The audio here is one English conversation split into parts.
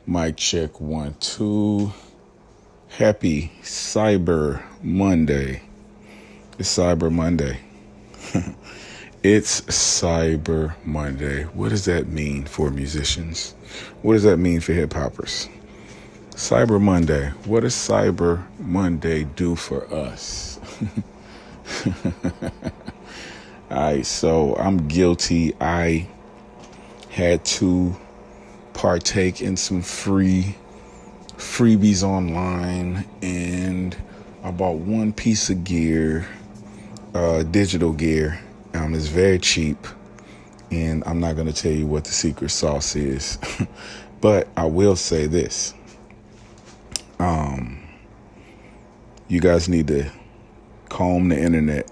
Mic check 1, 2. Happy Cyber Monday. It's Cyber Monday. It's Cyber Monday. What does that mean for musicians? What does that mean for hip hoppers? Cyber Monday. What does Cyber Monday do for us? All right, so I'm guilty. I had to partake in some freebies online, and I bought one piece of gear, digital gear. It's very cheap, and I'm not going to tell you what the secret sauce is, but I will say this. You guys need to comb the internet,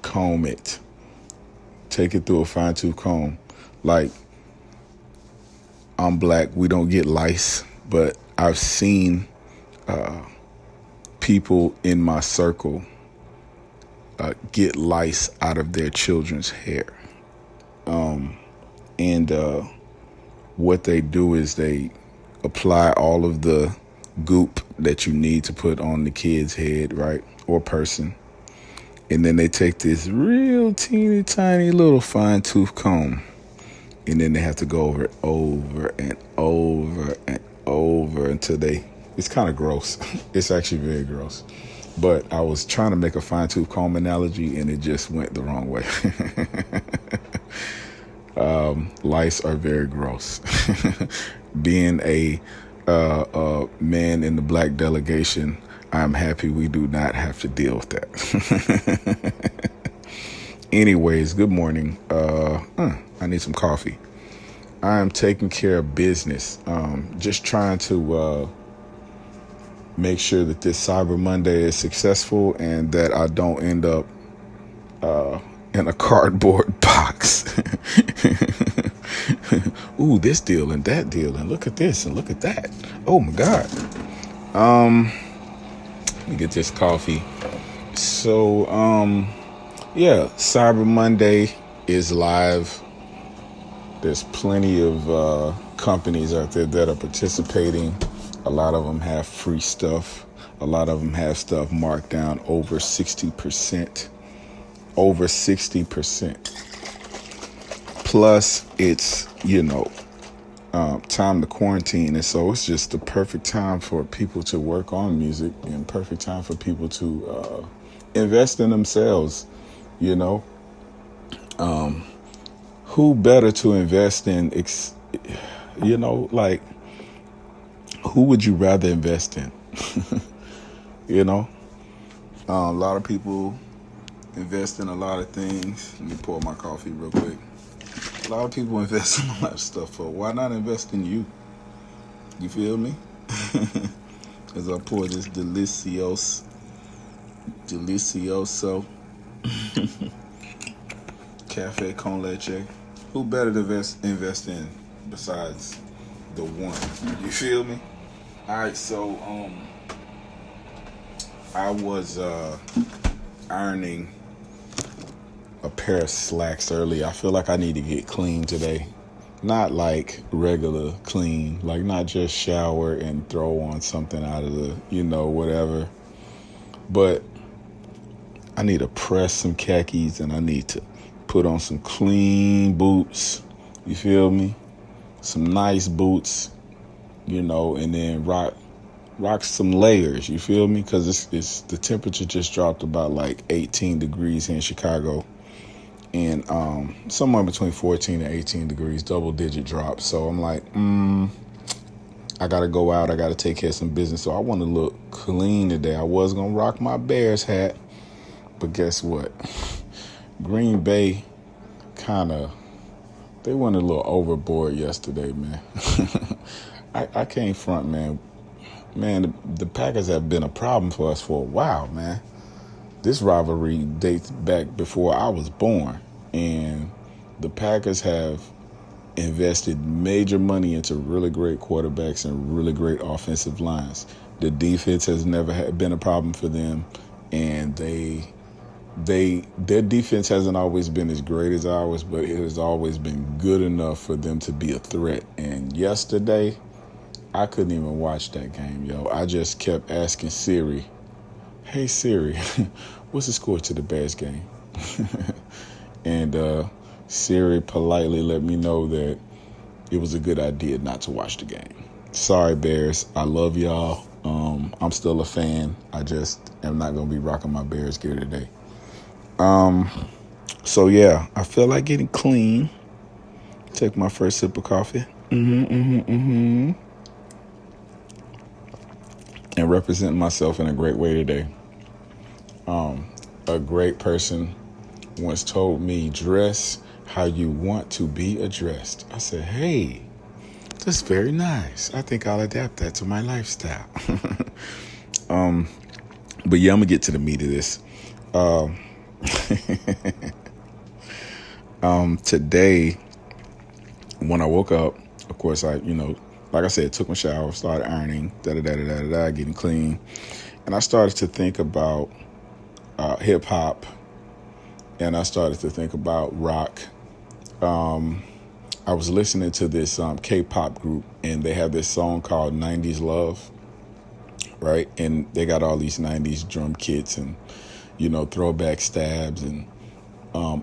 comb it, take it through a fine-tooth comb. Like, I'm black, we don't get lice, but I've seen people in my circle get lice out of their children's hair. And what they do is they apply all of the goop that you need to put on the kid's head, right, or person. And then they take this real teeny tiny little fine-tooth comb, and then they have to go over it over and over and over until it's kind of gross. It's actually very gross. But I was trying to make a fine-tooth comb analogy, and it just went the wrong way. Lice are very gross. Being a man in the black delegation, I'm happy we do not have to deal with that. Anyways, good morning. I need some coffee. I am taking care of business. Just trying to make sure that this Cyber Monday is successful and that I don't end up in a cardboard box. Ooh, this deal and that deal, and look at this and look at that. Oh my God. Let me get this coffee. So, yeah, Cyber Monday is live. There's plenty of companies out there that are participating. A lot of them have free stuff. A lot of them have stuff marked down over 60%. Over 60%. Plus, it's, time to quarantine. And so it's just the perfect time for people to work on music and perfect time for people to invest in themselves, Who better to invest in, who would you rather invest in? A lot of people invest in a lot of things. Let me pour my coffee real quick. A lot of people invest in a lot of stuff. Why not invest in you? You feel me? As I pour this delicioso cafe con leche. Who better to invest in besides the one? You feel me? All right, so I was ironing a pair of slacks earlier. I feel like I need to get clean today. Not like regular clean, like not just shower and throw on something out of the, whatever. But I need to press some khakis, and I need to put on some clean boots. You feel me? Some nice boots, and then rock some layers. You feel me? Because it's the temperature just dropped about like 18 degrees here in Chicago, and somewhere between 14 and 18 degrees, double-digit drop. So I'm like, I gotta go out. I gotta take care of some business. So I want to look clean today. I was gonna rock my Bears hat, but guess what? Green Bay they went a little overboard yesterday, man. I can't front, man. Man, the Packers have been a problem for us for a while, man. This rivalry dates back before I was born, and the Packers have invested major money into really great quarterbacks and really great offensive lines. The defense has never been a problem for them, and their defense hasn't always been as great as ours, but it has always been good enough for them to be a threat. And yesterday, I couldn't even watch that game, yo. I just kept asking Siri, "Hey Siri, what's the score to the Bears game?" And Siri politely let me know that it was a good idea not to watch the game. Sorry, Bears. I love y'all. I'm still a fan. I just am not going to be rocking my Bears gear today. So, yeah, I feel like getting clean. Take my first sip of coffee. And represent myself in a great way today. A great person once told me, dress how you want to be addressed. I said, hey, that's very nice. I think I'll adapt that to my lifestyle. But yeah, I'm gonna get to the meat of this. Today, when I woke up, of course, like I said, took my shower, started ironing, getting clean, and I started to think about hip hop, and I started to think about rock. I was listening to this K-pop group, and they have this song called 90s Love, right? And they got all these 90s drum kits and, throwback stabs and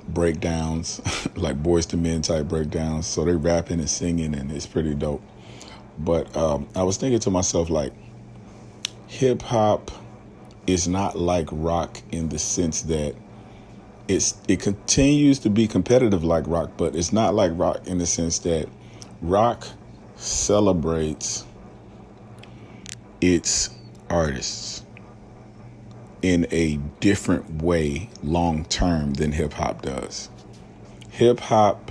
breakdowns, like Boys to Men type breakdowns. So they're rapping and singing, and it's pretty dope. But I was thinking to myself, like, hip-hop is not like rock in the sense that it continues to be competitive like rock, but it's not like rock in the sense that rock celebrates its artists in a different way long term than hip hop does. Hip hop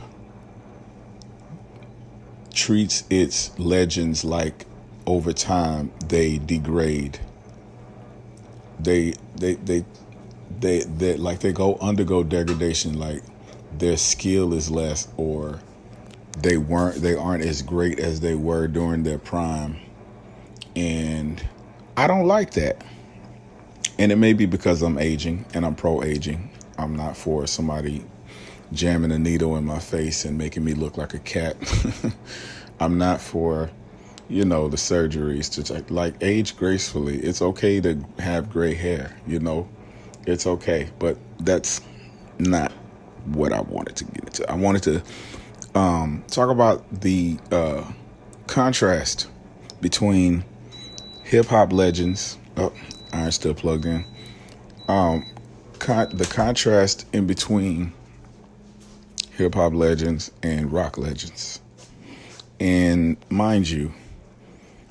treats its legends like over time they degrade. They like they undergo degradation, like their skill is less, or they aren't as great as they were during their prime. And I don't like that. And it may be because I'm aging and I'm pro-aging. I'm not for somebody jamming a needle in my face and making me look like a cat. I'm not for, the surgeries to like age gracefully. It's okay to have gray hair, It's okay, but that's not what I wanted to get into. I wanted to talk about the contrast between hip-hop legends. Oh, iron still plugged in. The contrast in between hip-hop legends and rock legends. And mind you,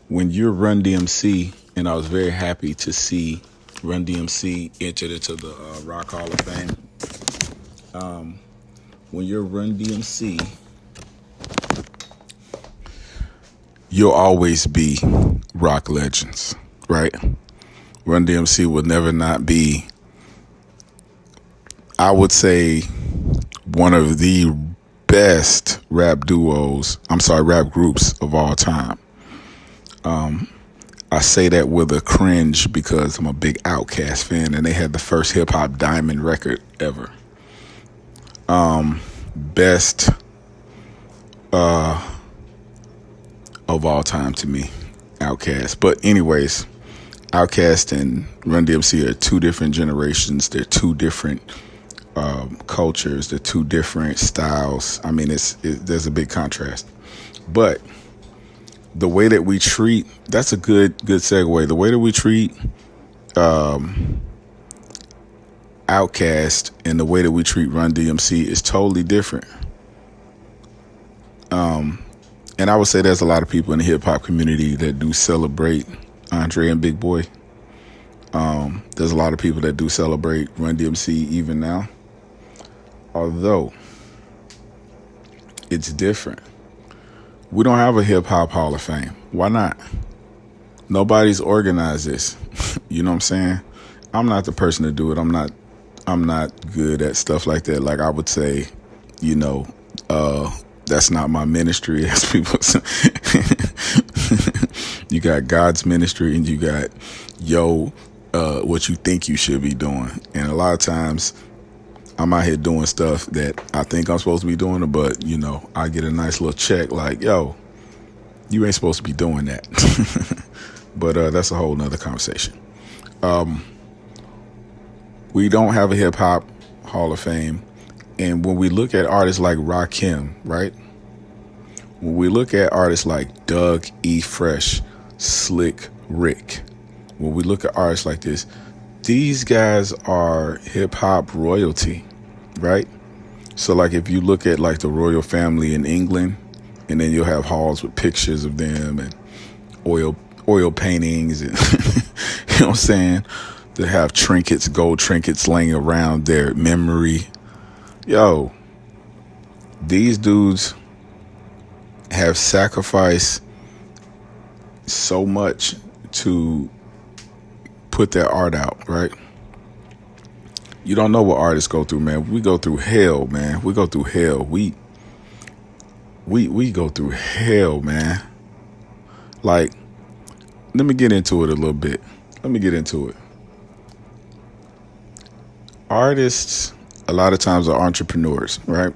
when you're Run DMC, and I was very happy to see Run DMC entered into the Rock Hall of Fame. When you're Run DMC, you'll always be rock legends, right? Run DMC will never not be, I would say, one of the best rap groups of all time. I say that with a cringe because I'm a big Outkast fan, and they had the first hip hop diamond record ever. Best of all time to me, Outkast. But anyways, Outkast and Run DMC are two different generations. They're two different cultures. They're two different styles. I mean, there's a big contrast. But the way that we treat, that's a good segue. The way that we treat Outkast and the way that we treat Run DMC is totally different. And I would say there's a lot of people in the hip hop community that do celebrate Andre and Big Boy. There's a lot of people that do celebrate Run DMC even now. Although it's different. We don't have a hip hop Hall of Fame. Why not? Nobody's organized this. You know what I'm saying? I'm not the person to do it. I'm not good at stuff like that. Like I would say, that's not my ministry, as people say. You got God's ministry and you got what you think you should be doing. And a lot of times I'm out here doing stuff that I think I'm supposed to be doing, but I get a nice little check like, You ain't supposed to be doing that. But that's a whole nother conversation. We don't have a hip hop Hall of Fame. And when we look at artists like Rakim, right? When we look at artists like Doug E. Fresh, Slick Rick, when we look at artists like this, these guys are hip hop royalty, right? So like if you look at like the royal family in England, and then you'll have halls with pictures of them and oil paintings and you know what I'm saying? They have trinkets, gold trinkets laying around their memory. Yo, these dudes have sacrificed so much to put their art out, right? You don't know what artists go through, man. We go through hell, man. We go through hell. We go through hell, man. Like, let me get into it a little bit. Let me get into it. Artists, a lot of times, are entrepreneurs, right?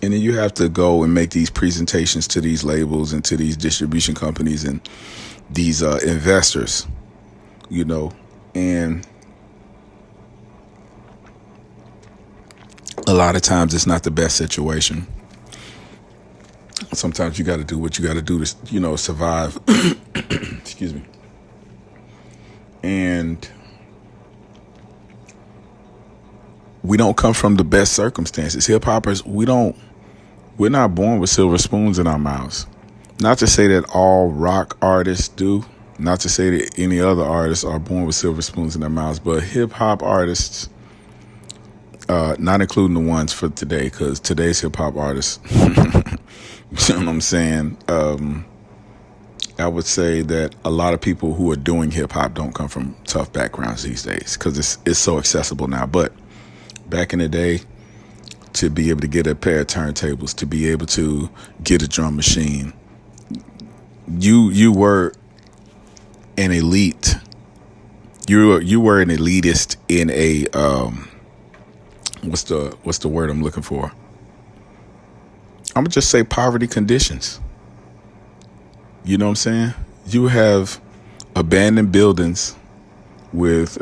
And then you have to go and make these presentations to these labels and to these distribution companies and these investors, you know, and a lot of times it's not the best situation. Sometimes you got to do what you got to do to, you know, survive. Excuse me. And we don't come from the best circumstances. Hip hoppers, we're not born with silver spoons in our mouths. Not to say that all rock artists do. Not to say that any other artists are born with silver spoons in their mouths. But hip hop artists, not including the ones for today, because today's hip hop artists, you know what I'm saying? I would say that a lot of people who are doing hip hop don't come from tough backgrounds these days because it's so accessible now. But back in the day, to be able to get a pair of turntables, to be able to get a drum machine, you were an elite. You were an elitist in a what's the word I'm looking for? I'm gonna just say poverty conditions. You know what I'm saying? You have abandoned buildings with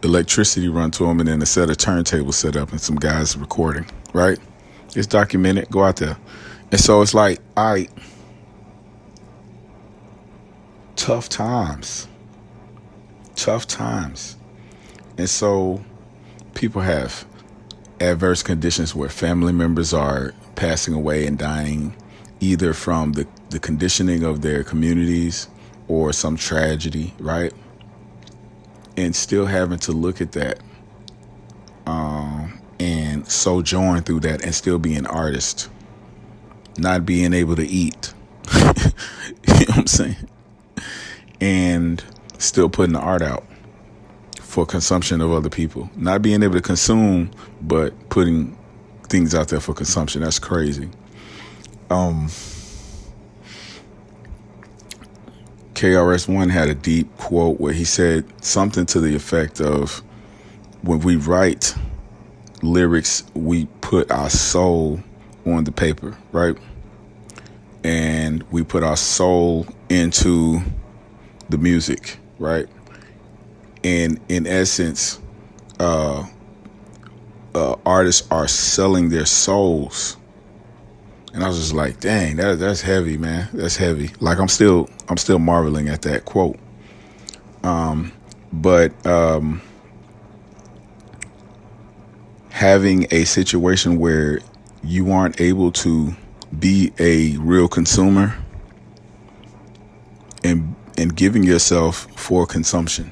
electricity run to them and then a set of turntables set up and some guys recording, right? It's documented. Go out there. And so it's like, all right, tough times. And so people have adverse conditions where family members are passing away and dying, either from the conditioning of their communities or some tragedy, right? And still having to look at that and sojourn through that and still be an artist, not being able to eat, you know what I'm saying? And still putting the art out for consumption of other people, not being able to consume, but putting things out there for consumption. That's crazy. KRS-One had a deep quote where he said something to the effect of, when we write lyrics, we put our soul on the paper, right? And we put our soul into the music, right? And in essence, artists are selling their souls. And I was just like, dang, that's heavy, man. That's heavy. Like I'm still marveling at that quote. But having a situation where you aren't able to be a real consumer and giving yourself for consumption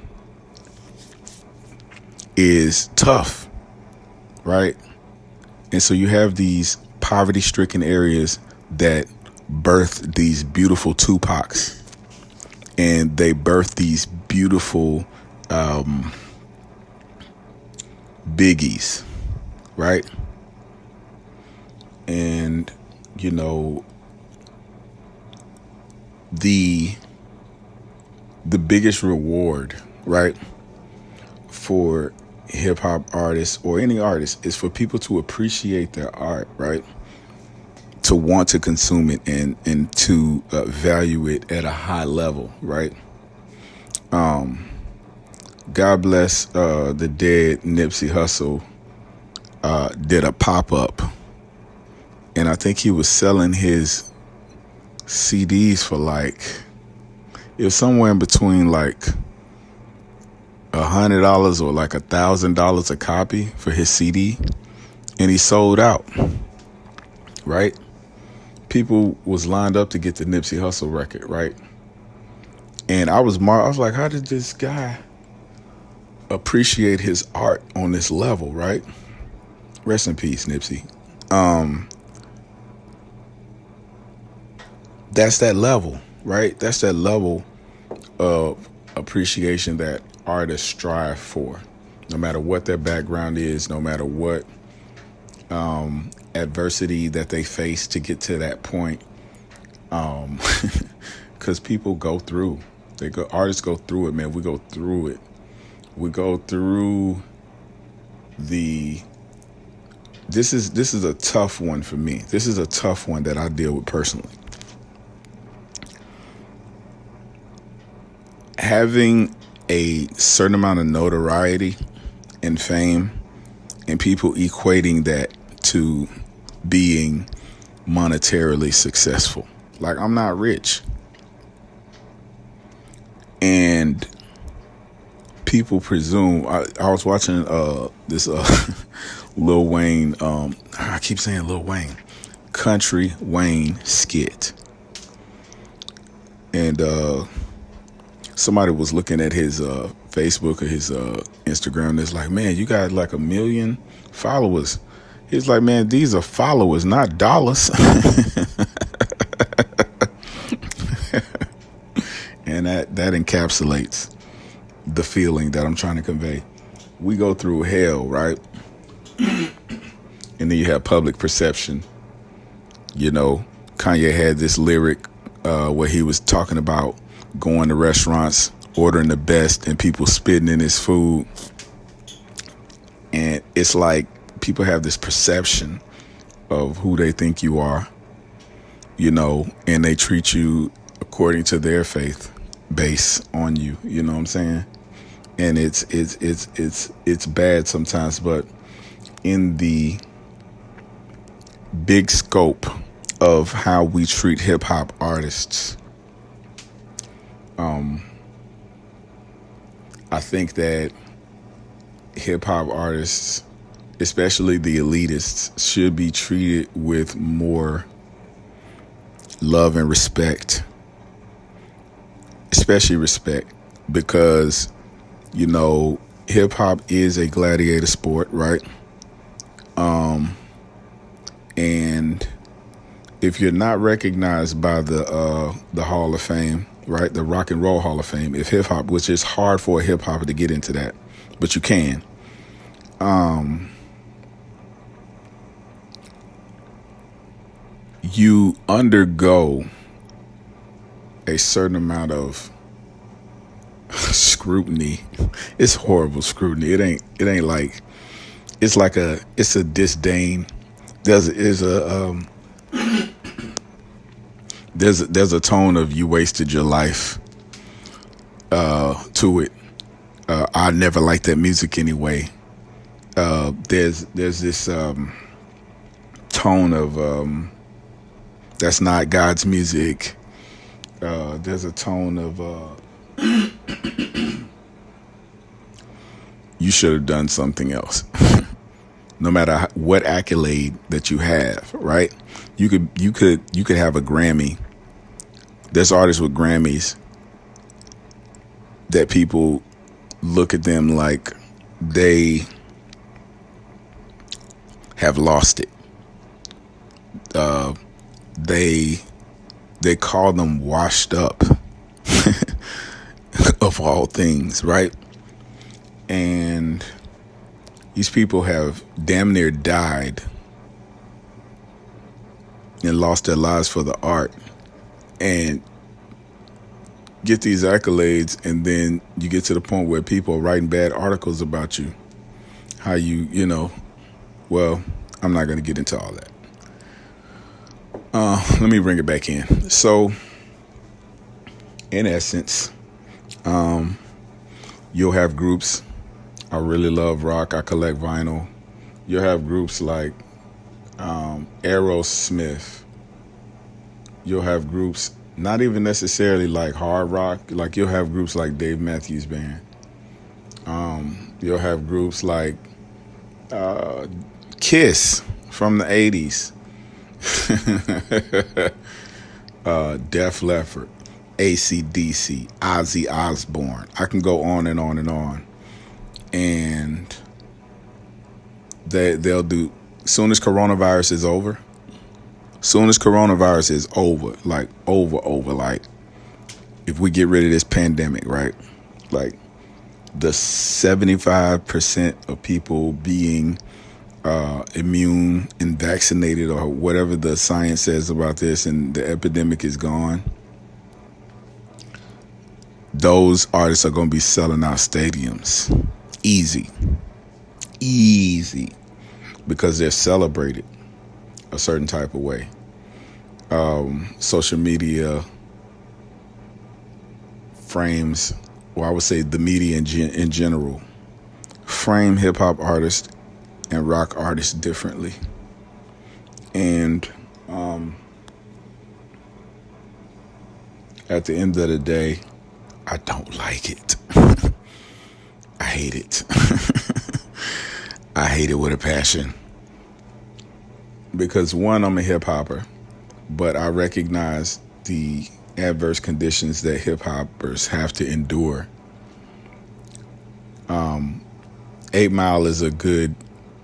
is tough, right? And so you have these poverty-stricken areas that birth these beautiful Tupacs, and they birth these beautiful Biggies, right? And you know, the biggest reward, right, for hip hop artists or any artist is for people to appreciate their art, right? to want to consume it and to value it at a high level, right? God bless the dead Nipsey Hussle did a pop-up, and I think he was selling his CDs for like, it was somewhere in between like $100 or like $1,000 a copy for his CD, and he sold out, right? People was lined up to get the Nipsey Hussle record, right? And I was like, how did this guy appreciate his art on this level, right? Rest in peace, Nipsey. That's that level, right? That's that level of appreciation that artists strive for, no matter what their background is, no matter what adversity that they face to get to that point. Because people go through, artists go through it, man. We go through it. We go through this is a tough one for me. This is a tough one that I deal with personally. Having a certain amount of notoriety and fame, and people equating that to being monetarily successful. Like, I'm not rich. And people presume, I was watching this Lil Wayne, I keep saying Lil Wayne, Country Wayne skit. And somebody was looking at his Facebook or his Instagram, and it's like, man, you got like 1 million followers. He's like, man, these are followers, not dollars. And that encapsulates the feeling that I'm trying to convey. We go through hell, right? And then you have public perception. You know, Kanye had this lyric where he was talking about going to restaurants, ordering the best, and people spitting in his food. And it's like people have this perception of who they think you are, you know, and they treat you according to their faith base on you. You know what I'm saying? And it's bad sometimes, but in the big scope of how we treat hip hop artists, I think that hip hop artists, especially the elitists, should be treated with more love and respect, especially respect, because, you know, hip hop is a gladiator sport, right? And if you're not recognized by the Hall of Fame, right, the Rock and Roll Hall of Fame, if hip hop, which is hard for a hip hopper to get into that, but you can. You undergo a certain amount of scrutiny. It's horrible scrutiny. It ain't like, it's a disdain. There's a tone of you wasted your life to it. I never liked that music anyway. There's this tone of that's not God's music. There's a tone of you should have done something else. No matter what accolade that you have, right? You could have a Grammy. There's artists with Grammys that people look at them like they have lost it. They call them washed up, of all things, right? And these people have damn near died and lost their lives for the art, and get these accolades, and then you get to the point where people are writing bad articles about you. How you know, well, I'm not going to get into all that. Let me bring it back in. So, in essence, you'll have groups. I really love rock. I collect vinyl. You'll have groups like Aerosmith. You'll have groups not even necessarily like hard rock. Like you'll have groups like Dave Matthews Band. You'll have groups like Kiss from the 80s. Def Leppard, AC/DC, Ozzy Osbourne. I can go on and on and on. And they'll do, soon as coronavirus is over, like over, like if we get rid of this pandemic, right? Like the 75% of people being immune and vaccinated or whatever the science says about this, and the epidemic is gone, those artists are going to be selling out stadiums. Easy. Because they're celebrated a certain type of way. Social media frames, or I would say the media in general, frame hip-hop artists and rock artists differently. And at the end of the day, I don't like it. I hate it. I hate it with a passion. Because one, I'm a hip-hopper, but I recognize the adverse conditions that hip-hoppers have to endure. 8 Mile is a good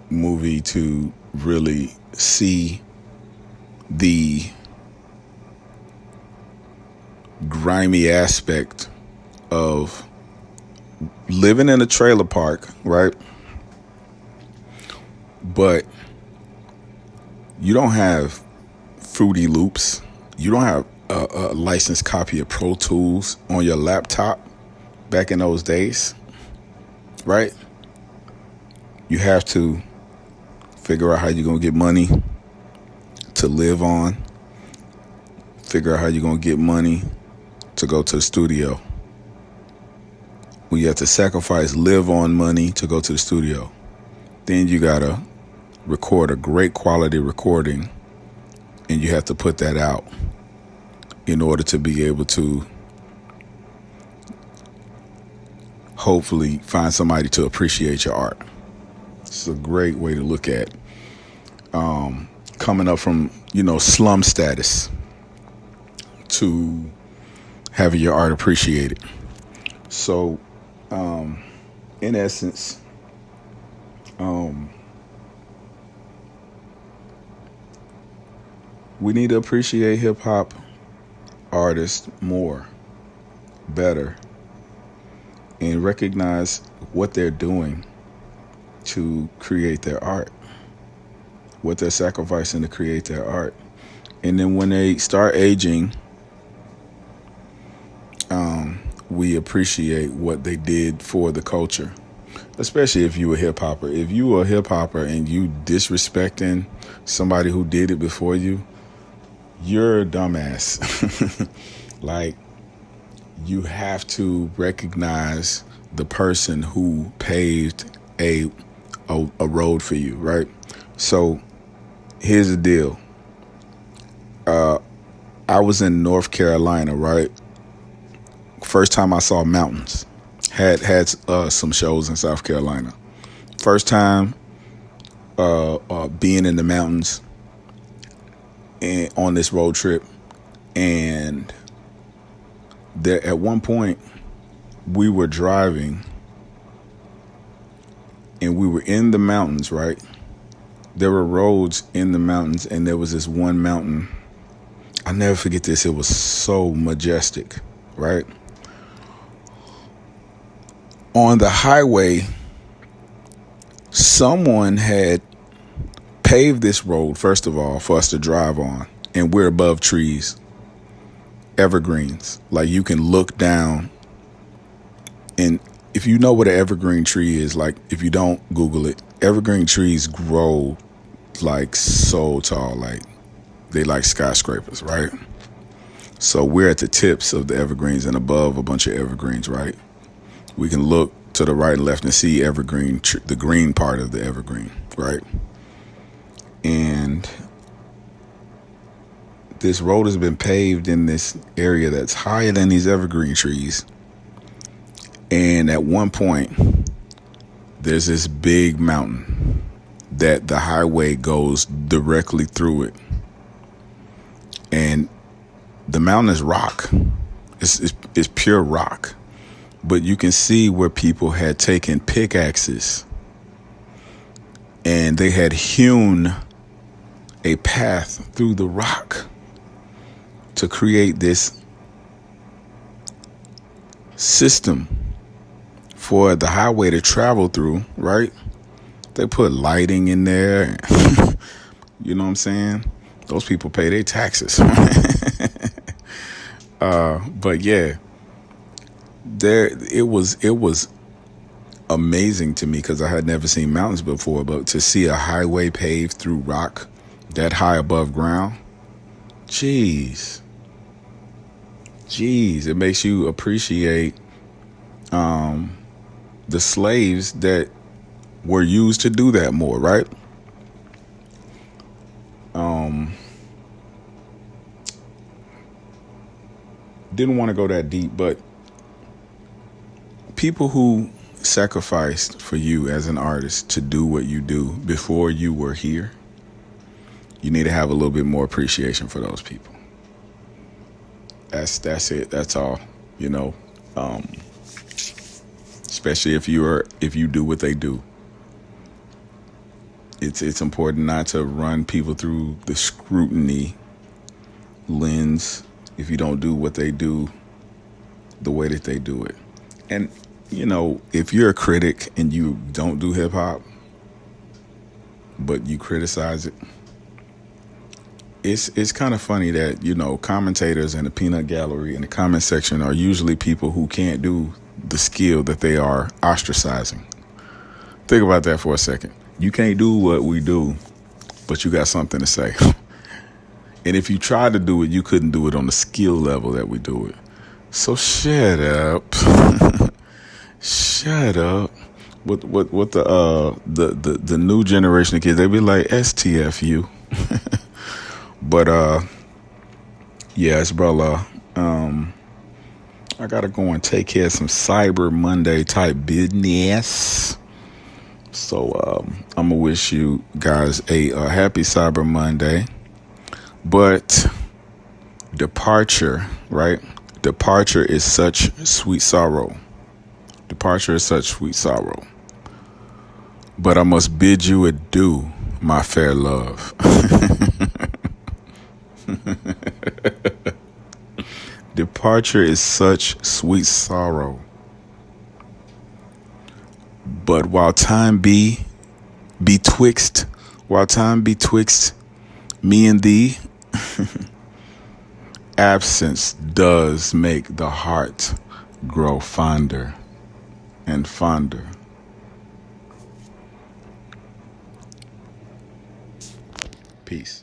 movie to really see the grimy aspect of living in a trailer park, right? But you don't have Fruity Loops. You don't have a licensed copy of Pro Tools on your laptop back in those days, right? You have to figure out how you're going to get money to live on. Figure out how you're going to get money to go to the studio. When you have to sacrifice live on money to go to the studio, then you got to record a great quality recording, and you have to put that out in order to be able to hopefully find somebody to appreciate your art. It's a great way to look at coming up from, slum status to having your art appreciated. So, in essence, we need to appreciate hip-hop artists more, better, and recognize what they're doing to create their art, what they're sacrificing to create their art. And then when they start aging, we appreciate what they did for the culture, especially if you were a hip-hopper. If you were a hip-hopper and you disrespecting somebody who did it before you, you're a dumbass. Like, you have to recognize the person who paved a road for you, right? So here's the deal. I was in North Carolina, right? First time I saw mountains. Had some shows in South Carolina. First time being in the mountains and on this road trip. And there, at one point, we were driving and we were in the mountains, right? There were roads in the mountains, and there was this one mountain. I'll never forget this. It was so majestic, right? On the highway, someone had paved this road, first of all, for us to drive on, and we're above trees, evergreens. Like, you can look down, and if you know what an evergreen tree is, like, if you don't, Google it. Evergreen trees grow like so tall, like they like skyscrapers, right? So we're at the tips of the evergreens and above a bunch of evergreens, right? We can look to the right and left and see the green part of the evergreen, right? And this road has been paved in this area that's higher than these evergreen trees. And at one point, there's this big mountain that the highway goes directly through it. And the mountain is rock. It's pure rock. But you can see where people had taken pickaxes and they had hewn a path through the rock to create this system for the highway to travel through, right? They put lighting in there. You know what I'm saying? Those people pay their taxes. But yeah, it was amazing to me because I had never seen mountains before, but to see a highway paved through rock that high above ground, jeez, it makes you appreciate the slaves that were used to do that more, right? Didn't want to go that deep, but people who sacrificed for you as an artist to do what you do before you were here, you need to have a little bit more appreciation for those people. That's it. That's all, you know. Especially if you do what they do. It's important not to run people through the scrutiny lens if you don't do what they do the way that they do it. And, you know, if you're a critic and you don't do hip hop, but you criticize it, it's kind of funny that, you know, commentators in the peanut gallery in the comment section are usually people who can't do the skill that they are ostracizing. Think about that for a second. You can't do what we do, but you got something to say. And if you tried to do it, you couldn't do it on the skill level that we do it. So shut up. Shut up. What the new generation of kids, they be like STFU. But yeah, it's brother. I gotta go and take care of some Cyber Monday type business. So I'm gonna wish you guys a happy Cyber Monday. But departure, right? Departure is such sweet sorrow. Departure is such sweet sorrow. But I must bid you adieu, my fair love. Departure is such sweet sorrow. But while time be betwixt me and thee, absence does make the heart grow fonder and fonder. Peace.